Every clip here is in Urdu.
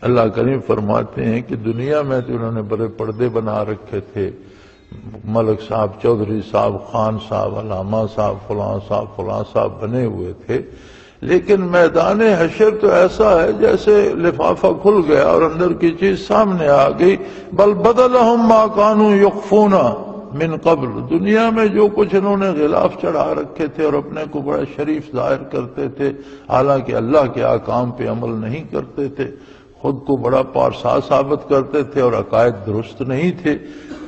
اللہ کریم فرماتے ہیں کہ دنیا میں تو انہوں نے بڑے پردے بنا رکھے تھے، ملک صاحب، چودھری صاحب، خان صاحب، علامہ صاحب، فلاں صاحب بنے ہوئے تھے، لیکن میدان حشر تو ایسا ہے جیسے لفافہ کھل گیا اور اندر کی چیز سامنے آ گئی۔ بل بدلہم ما کانوا یخفون من قبل، دنیا میں جو کچھ انہوں نے غلاف چڑھا رکھے تھے اور اپنے کو بڑا شریف ظاہر کرتے تھے، حالانکہ اللہ کے احکام پہ عمل نہیں کرتے تھے، خود کو بڑا پارسا ثابت کرتے تھے اور عقائد درست نہیں تھے،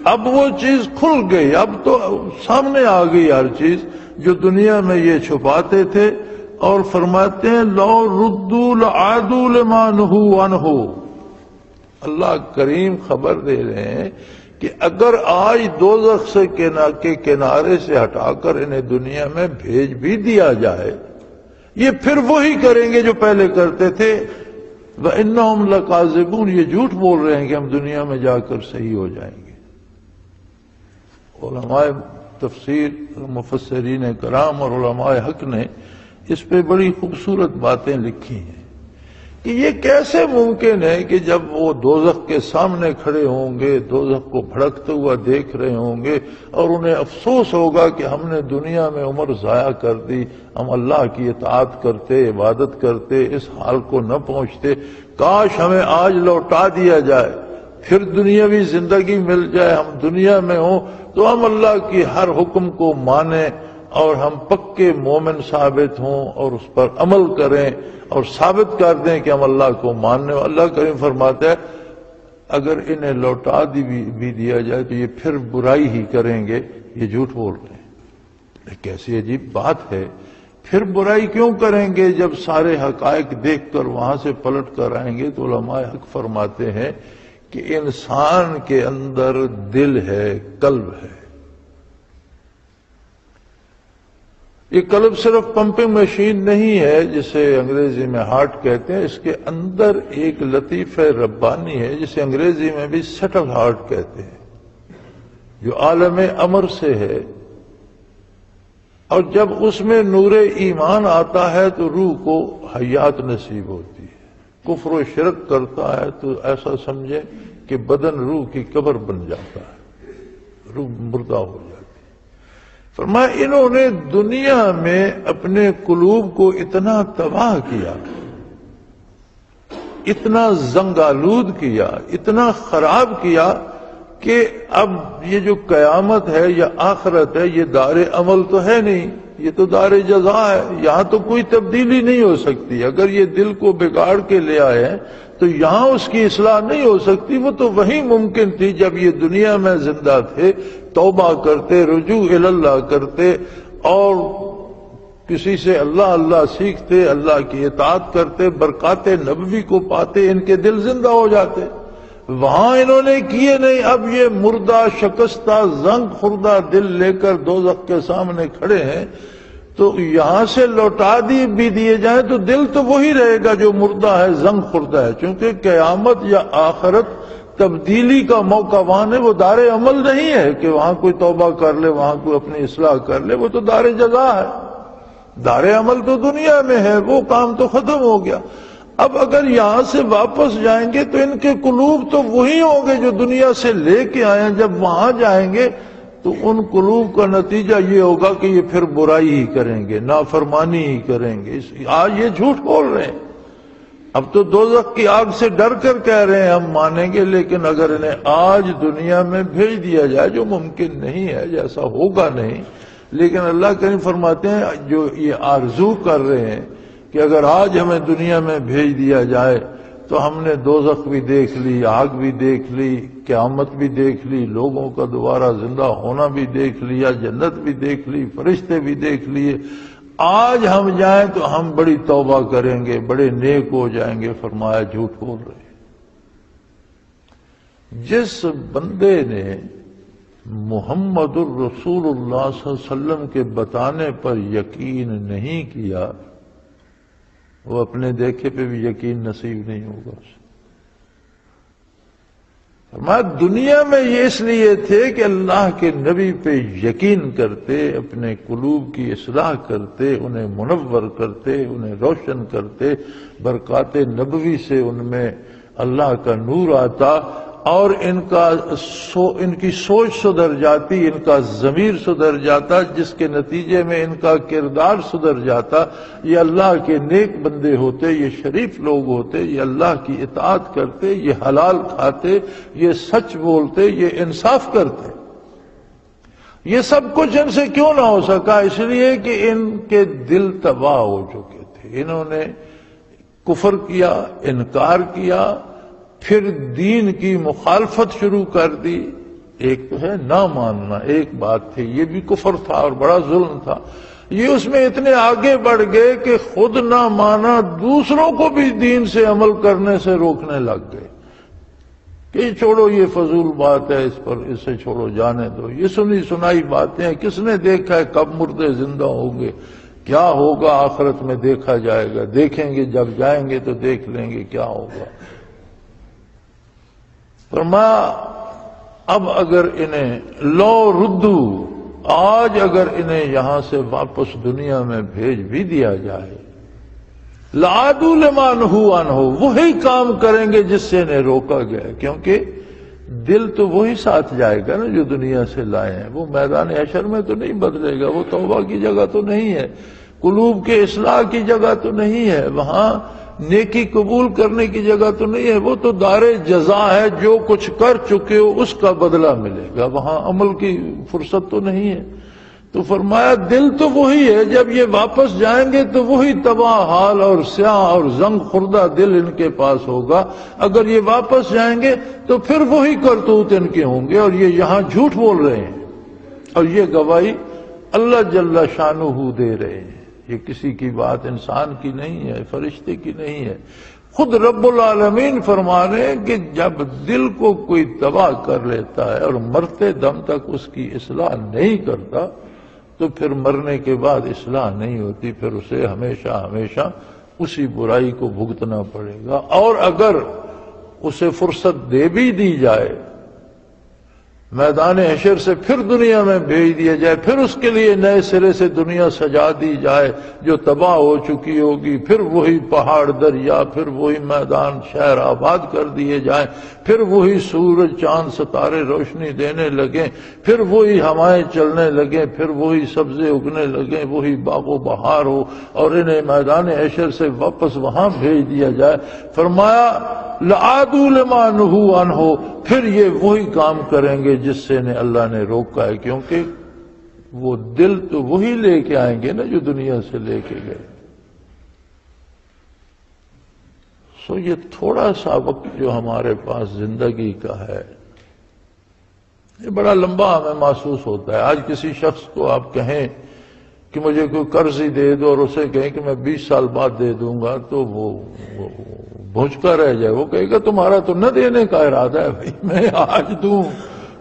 اب وہ چیز کھل گئی، اب تو سامنے آ گئی ہر چیز جو دنیا میں یہ چھپاتے تھے۔ اور فرماتے ہیں لو ردوا لعادوا لما نہوا عنہ، اللہ کریم خبر دے رہے ہیں کہ اگر آج دوزخ کے کنارے سے ہٹا کر انہیں دنیا میں بھیج بھی دیا جائے، یہ پھر وہی کریں گے جو پہلے کرتے تھے۔ وَإِنَّهُمْ لَكَاذِبُونَ، یہ جھوٹ بول رہے ہیں کہ ہم دنیا میں جا کر صحیح ہو جائیں گے۔ علماء تفسیر، مفسرین کرام اور علماء حق نے اس پہ بڑی خوبصورت باتیں لکھی ہیں کہ یہ کیسے ممکن ہے کہ جب وہ دوزخ کے سامنے کھڑے ہوں گے، دوزخ کو بھڑکتا ہوا دیکھ رہے ہوں گے اور انہیں افسوس ہوگا کہ ہم نے دنیا میں عمر ضائع کر دی، ہم اللہ کی اطاعت کرتے، عبادت کرتے، اس حال کو نہ پہنچتے، کاش ہمیں آج لوٹا دیا جائے، پھر دنیاوی زندگی مل جائے، ہم دنیا میں ہوں تو ہم اللہ کی ہر حکم کو مانیں اور ہم پکے مومن ثابت ہوں اور اس پر عمل کریں اور ثابت کر دیں کہ ہم اللہ کو ماننے۔ اللہ کریم فرماتا ہے اگر انہیں لوٹا بھی دیا جائے تو یہ پھر برائی ہی کریں گے، یہ جھوٹ بول رہے ہیں۔ کیسی عجیب بات ہے، پھر برائی کیوں کریں گے جب سارے حقائق دیکھ کر وہاں سے پلٹ کر آئیں گے؟ تو علماء حق فرماتے ہیں کہ انسان کے اندر دل ہے، قلب ہے۔ یہ قلب صرف پمپنگ مشین نہیں ہے جسے انگریزی میں ہارٹ کہتے ہیں، اس کے اندر ایک لطیفہ ربانی ہے جسے انگریزی میں بھی سٹل ہارٹ کہتے ہیں، جو عالم امر سے ہے، اور جب اس میں نور ایمان آتا ہے تو روح کو حیات نصیب ہوتی ہے۔ کفر و شرک کرتا ہے تو ایسا سمجھے کہ بدن روح کی قبر بن جاتا ہے، روح مردہ ہو جاتی ہے۔ فرمایا انہوں نے دنیا میں اپنے قلوب کو اتنا تباہ کیا، اتنا زنگالود کیا، اتنا خراب کیا کہ اب یہ جو قیامت ہے یا آخرت ہے یہ دار عمل تو ہے نہیں، یہ تو دار جزا ہے، یہاں تو کوئی تبدیلی نہیں ہو سکتی۔ اگر یہ دل کو بگاڑ کے لے آئے ہیں تو یہاں اس کی اصلاح نہیں ہو سکتی، وہ تو وہی ممکن تھی جب یہ دنیا میں زندہ تھے، توبہ کرتے، رجوع اللہ کرتے اور کسی سے اللہ اللہ سیکھتے، اللہ کی اطاعت کرتے، برکات نبوی کو پاتے، ان کے دل زندہ ہو جاتے۔ وہاں انہوں نے کیے نہیں، اب یہ مردہ شکستہ زنگ خوردہ دل لے کر دوزخ کے سامنے کھڑے ہیں، تو یہاں سے لوٹا بھی دیے جائیں تو دل تو وہی رہے گا جو مردہ ہے، زنگ خوردہ ہے، چونکہ قیامت یا آخرت تبدیلی کا موقع وہاں ہے، وہ دار عمل نہیں ہے کہ وہاں کوئی توبہ کر لے، وہاں کوئی اپنی اصلاح کر لے، وہ تو دار جزا ہے۔ دار عمل تو دنیا میں ہے، وہ کام تو ختم ہو گیا۔ اب اگر یہاں سے واپس جائیں گے تو ان کے قلوب تو وہی ہوں گے جو دنیا سے لے کے آئے ہیں، جب وہاں جائیں گے تو ان قلوب کا نتیجہ یہ ہوگا کہ یہ پھر برائی ہی کریں گے، نافرمانی ہی کریں گے۔ آج یہ جھوٹ بول رہے ہیں، اب تو دوزخ کی آگ سے ڈر کر کہہ رہے ہیں ہم مانیں گے، لیکن اگر انہیں آج دنیا میں بھیج دیا جائے، جو ممکن نہیں ہے، جیسا ہوگا نہیں، لیکن اللہ کریم فرماتے ہیں جو یہ آرزو کر رہے ہیں کہ اگر آج ہمیں دنیا میں بھیج دیا جائے تو ہم نے دوزخ بھی دیکھ لی، آگ بھی دیکھ لی، قیامت بھی دیکھ لی، لوگوں کا دوبارہ زندہ ہونا بھی دیکھ لیا، جنت بھی دیکھ لی، فرشتے بھی دیکھ لیے، آج ہم جائیں تو ہم بڑی توبہ کریں گے، بڑے نیک ہو جائیں گے۔ فرمایا جھوٹ بول رہے ہیں۔ جس بندے نے محمد الرسول اللہ صلی اللہ علیہ وسلم کے بتانے پر یقین نہیں کیا، وہ اپنے دیکھے پہ بھی یقین نصیب نہیں ہوگا اسے۔ فرمایا دنیا میں یہ اس لیے تھے کہ اللہ کے نبی پہ یقین کرتے، اپنے قلوب کی اصلاح کرتے، انہیں منور کرتے، انہیں روشن کرتے، برکات نبوی سے ان میں اللہ کا نور آتا اور ان کی سوچ سدھر جاتی، ان کا ضمیر سدھر جاتا، جس کے نتیجے میں ان کا کردار سدھر جاتا۔ یہ اللہ کے نیک بندے ہوتے، یہ شریف لوگ ہوتے، یہ اللہ کی اطاعت کرتے، یہ حلال کھاتے، یہ سچ بولتے، یہ انصاف کرتے۔ یہ سب کچھ ان سے کیوں نہ ہو سکا؟ اس لیے کہ ان کے دل تباہ ہو چکے تھے۔ انہوں نے کفر کیا، انکار کیا، پھر دین کی مخالفت شروع کر دی۔ ایک تو ہے نہ ماننا، ایک بات تھی، یہ بھی کفر تھا اور بڑا ظلم تھا۔ یہ اس میں اتنے آگے بڑھ گئے کہ خود نہ مانا، دوسروں کو بھی دین سے عمل کرنے سے روکنے لگ گئے کہ چھوڑو، یہ فضول بات ہے، اسے چھوڑو، جانے دو، یہ سنی سنائی باتیں ہیں، کس نے دیکھا ہے کب مردے زندہ ہوں گے، کیا ہوگا آخرت میں دیکھا جائے گا، دیکھیں گے جب جائیں گے تو دیکھ لیں گے کیا ہوگا۔ فرمایا اب اگر انہیں لو ردو، آج اگر انہیں یہاں سے واپس دنیا میں بھیج بھی دیا جائے، لعادوا لما نہوا عنہ، وہی کام کریں گے جس سے انہیں روکا گیا، کیونکہ دل تو وہی ساتھ جائے گا نا جو دنیا سے لائے ہیں۔ وہ میدان حشر میں تو نہیں بدلے گا، وہ توبہ کی جگہ تو نہیں ہے، قلوب کے اصلاح کی جگہ تو نہیں ہے، وہاں نیکی قبول کرنے کی جگہ تو نہیں ہے، وہ تو دار جزا ہے، جو کچھ کر چکے ہو اس کا بدلہ ملے گا، وہاں عمل کی فرصت تو نہیں ہے۔ تو فرمایا دل تو وہی ہے، جب یہ واپس جائیں گے تو وہی تباہ حال اور سیاہ اور زنگ خوردہ دل ان کے پاس ہوگا۔ اگر یہ واپس جائیں گے تو پھر وہی کرتوت ان کے ہوں گے، اور یہ یہاں جھوٹ بول رہے ہیں، اور یہ گواہی اللہ جل شانہ دے رہے ہیں۔ یہ کسی کی بات انسان کی نہیں ہے، فرشتے کی نہیں ہے، خود رب العالمین فرما رہے ہیں کہ جب دل کو کوئی تباہ کر لیتا ہے اور مرتے دم تک اس کی اصلاح نہیں کرتا تو پھر مرنے کے بعد اصلاح نہیں ہوتی، پھر اسے ہمیشہ ہمیشہ اسی برائی کو بھگتنا پڑے گا۔ اور اگر اسے فرصت دے بھی دی جائے، میدان حشر سے پھر دنیا میں بھیج دیا جائے، پھر اس کے لیے نئے سرے سے دنیا سجا دی جائے جو تباہ ہو چکی ہوگی، پھر وہی پہاڑ دریا، پھر وہی میدان شہر آباد کر دیے جائیں، پھر وہی سورج چاند ستارے روشنی دینے لگیں، پھر وہی ہوائیں چلنے لگیں، پھر وہی سبزے اگنے لگیں، وہی باغ و بہار ہو، اور انہیں میدان حشر سے واپس وہاں بھیج دیا جائے، فرمایا لعادوا لما نہوا عنہ، پھر یہ وہی کام کریں گے جس سے انہیں اللہ نے روکا ہے، کیونکہ وہ دل تو وہی لے کے آئیں گے نا جو دنیا سے لے کے گئے۔ سو یہ تھوڑا سا وقت جو ہمارے پاس زندگی کا ہے، یہ بڑا لمبا ہمیں محسوس ہوتا ہے۔ آج کسی شخص کو آپ کہیں کہ مجھے کوئی قرض ہی دے دو، اور اسے کہیں کہ میں 20 سال بعد دے دوں گا، تو وہ بھونچکا رہ جائے، وہ کہے گا تمہارا تو نہ دینے کا ارادہ ہے، بھائی میں آج دوں،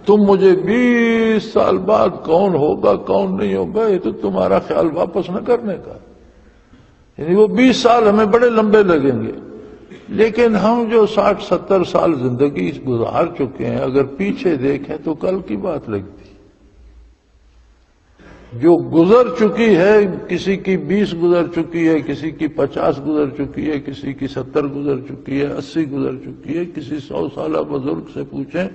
تم مجھے 20 سال بعد کون ہوگا کون نہیں ہوگا، یہ تو تمہارا خیال واپس نہ کرنے کا، یعنی وہ 20 سال ہمیں بڑے لمبے لگیں گے۔ لیکن ہم جو 60-70 سال زندگی گزار چکے ہیں، اگر پیچھے دیکھیں تو کل کی بات لگتی، جو گزر چکی ہے، کسی کی 20 گزر چکی ہے، کسی کی 50 گزر چکی ہے، کسی کی 70 گزر چکی ہے، 80 گزر چکی ہے، کسی 100 سالہ بزرگ سے پوچھیں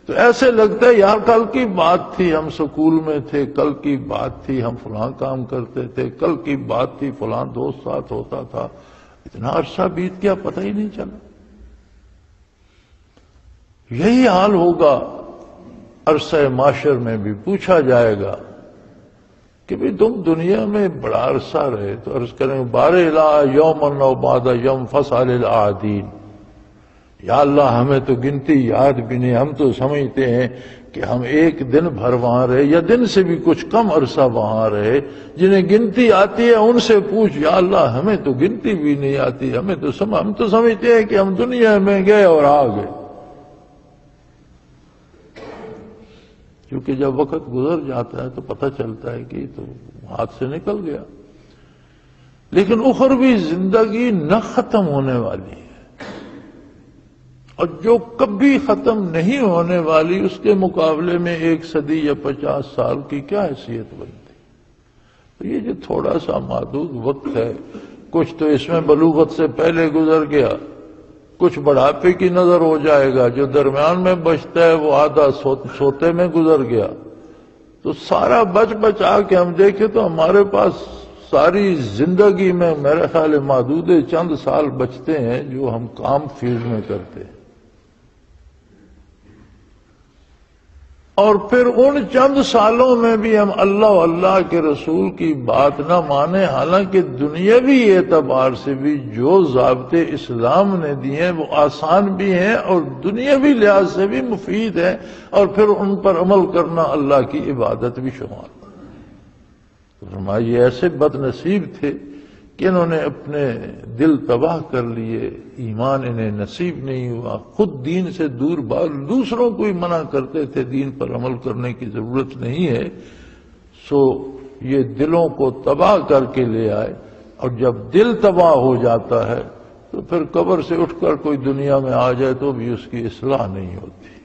تو ایسے لگتا ہے یار کل کی بات تھی، ہم سکول میں تھے، کل کی بات تھی ہم فلاں کام کرتے تھے، کل کی بات تھی فلاں دوست ساتھ ہوتا تھا، اتنا عرصہ بیت گیا پتہ ہی نہیں چلا۔ یہی حال ہوگا عرصہ معاشر میں بھی، پوچھا جائے گا کہ بھی تم دنیا میں بڑا عرصہ رہے، تو عرض کریں بار الہ یومن و بعد یوم فسأل العادین، یا اللہ ہمیں تو گنتی یاد بھی نہیں، ہم تو سمجھتے ہیں کہ ہم ایک دن بھر وہاں رہے یا دن سے بھی کچھ کم عرصہ وہاں رہے، جنہیں گنتی آتی ہے ان سے پوچھ، یا اللہ ہمیں تو گنتی بھی نہیں آتی، ہم تو سمجھتے ہیں کہ ہم دنیا میں گئے اور آ گئے، کیونکہ جب وقت گزر جاتا ہے تو پتہ چلتا ہے کہ یہ تو ہاتھ سے نکل گیا۔ لیکن اخروی زندگی نہ ختم ہونے والی ہے، اور جو کبھی ختم نہیں ہونے والی اس کے مقابلے میں 1 صدی یا 50 سال کی کیا حیثیت بنتی۔ تو یہ جو تھوڑا سا محدود وقت ہے، کچھ تو اس میں بلوغت سے پہلے گزر گیا، کچھ بڑھاپے کی نظر ہو جائے گا، جو درمیان میں بچتا ہے وہ آدھا سوتے میں گزر گیا، تو سارا بچا کے ہم دیکھیں تو ہمارے پاس ساری زندگی میں میرے خیال محدود چند سال بچتے ہیں جو ہم کام فیلڈ میں کرتے ہیں، اور پھر ان چند سالوں میں بھی ہم اللہ و اللہ کے رسول کی بات نہ مانیں، حالانکہ دنیاوی اعتبار سے بھی جو ضابطے اسلام نے دیے ہیں وہ آسان بھی ہیں اور دنیاوی لحاظ سے بھی مفید ہیں، اور پھر ان پر عمل کرنا اللہ کی عبادت بھی شمار۔ فرمایا یہ ایسے بد نصیب تھے کہ انہوں نے اپنے دل تباہ کر لیے، ایمان انہیں نصیب نہیں ہوا، خود دین سے دور بھاگ، دوسروں کو ہی منع کرتے تھے دین پر عمل کرنے کی ضرورت نہیں ہے، سو یہ دلوں کو تباہ کر کے لے آئے، اور جب دل تباہ ہو جاتا ہے تو پھر قبر سے اٹھ کر کوئی دنیا میں آ جائے تو بھی اس کی اصلاح نہیں ہوتی۔